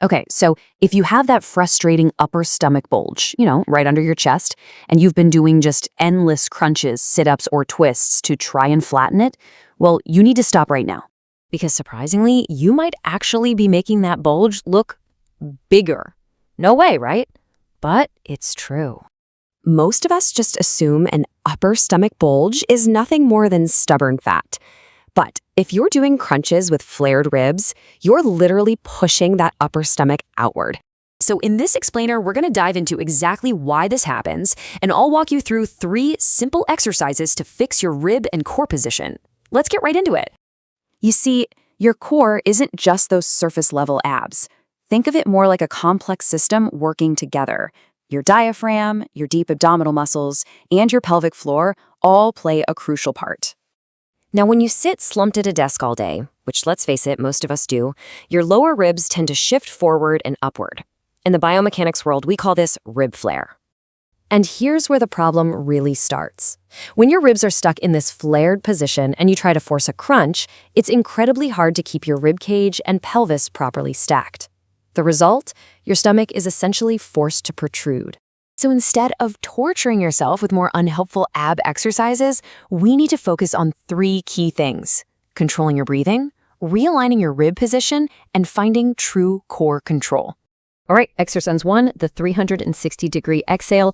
Okay, so if you have that frustrating upper stomach bulge, right under your chest, and you've been doing just endless crunches, sit-ups, or twists to try and flatten it, well, you need to stop right now. Because surprisingly, you might actually be making that bulge look bigger. No way, right? But it's true. Most of us just assume an upper stomach bulge is nothing more than stubborn fat. But if you're doing crunches with flared ribs, you're literally pushing that upper stomach outward. So in this explainer, we're going to dive into exactly why this happens, and I'll walk you through 3 simple exercises to fix your rib and core position. Let's get right into it. You see, your core isn't just those surface-level abs. Think of it more like a complex system working together. Your diaphragm, your deep abdominal muscles, and your pelvic floor all play a crucial part. Now, when you sit slumped at a desk all day, which let's face it, most of us do, your lower ribs tend to shift forward and upward. In the biomechanics world, we call this rib flare. And here's where the problem really starts. When your ribs are stuck in this flared position and you try to force a crunch, it's incredibly hard to keep your rib cage and pelvis properly stacked. The result? Your stomach is essentially forced to protrude. So instead of torturing yourself with more unhelpful ab exercises, we need to focus on 3 key things: controlling your breathing, realigning your rib position, and finding true core control. All right, exercise 1, the 360-degree exhale.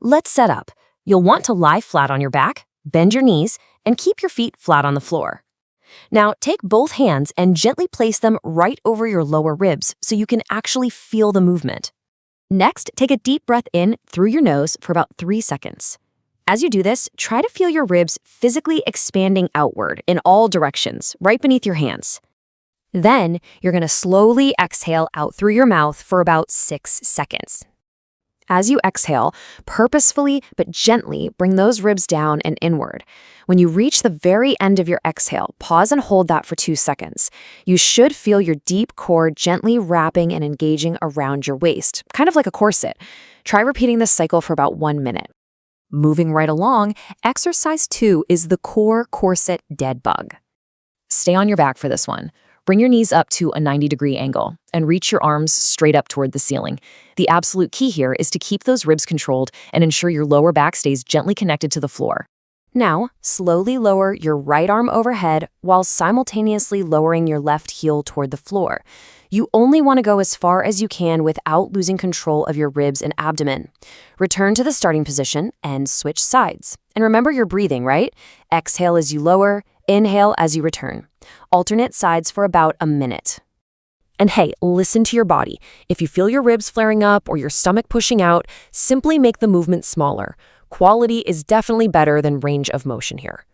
Let's set up. You'll want to lie flat on your back, bend your knees, and keep your feet flat on the floor. Now, take both hands and gently place them right over your lower ribs so you can actually feel the movement. Next, take a deep breath in through your nose for about 3 seconds. As you do this, try to feel your ribs physically expanding outward in all directions, right beneath your hands. Then, you're going to slowly exhale out through your mouth for about 6 seconds. As you exhale, purposefully but gently bring those ribs down and inward. When you reach the very end of your exhale, pause and hold that for 2 seconds. You should feel your deep core gently wrapping and engaging around your waist, kind of like a corset. Try repeating this cycle for about 1 minute. Moving right along, exercise 2 is the core corset dead bug. Stay on your back for this one. Bring your knees up to a 90-degree angle and reach your arms straight up toward the ceiling. The absolute key here is to keep those ribs controlled and ensure your lower back stays gently connected to the floor. Now, slowly lower your right arm overhead while simultaneously lowering your left heel toward the floor. You only want to go as far as you can without losing control of your ribs and abdomen. Return to the starting position and switch sides. And remember your breathing, right? Exhale as you lower, inhale as you return. Alternate sides for about a minute. And hey, listen to your body. If you feel your ribs flaring up or your stomach pushing out, simply make the movement smaller. Quality is definitely better than range of motion here.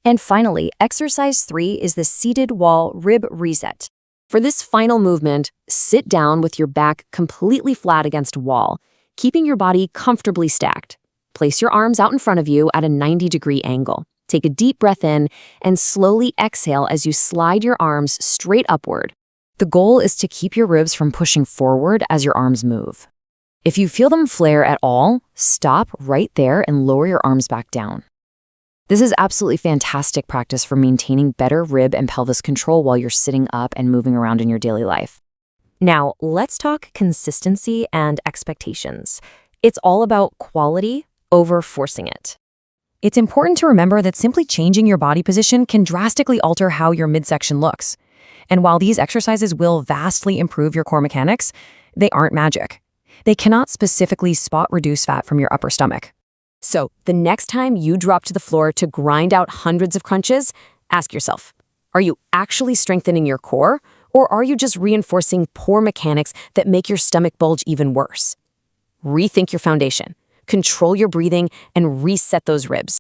And finally, exercise 3 is the seated wall rib reset. For this final movement, sit down with your back completely flat against a wall, keeping your body comfortably stacked. Place your arms out in front of you at a 90-degree angle. Take a deep breath in and slowly exhale as you slide your arms straight upward. The goal is to keep your ribs from pushing forward as your arms move. If you feel them flare at all, stop right there and lower your arms back down. This is absolutely fantastic practice for maintaining better rib and pelvis control while you're sitting up and moving around in your daily life. Now, let's talk consistency and expectations. It's all about quality over forcing it. It's important to remember that simply changing your body position can drastically alter how your midsection looks. And while these exercises will vastly improve your core mechanics, they aren't magic. They cannot specifically spot reduce fat from your upper stomach. So, the next time you drop to the floor to grind out hundreds of crunches, ask yourself, are you actually strengthening your core, or are you just reinforcing poor mechanics that make your stomach bulge even worse? Rethink your foundation, control your breathing, and reset those ribs.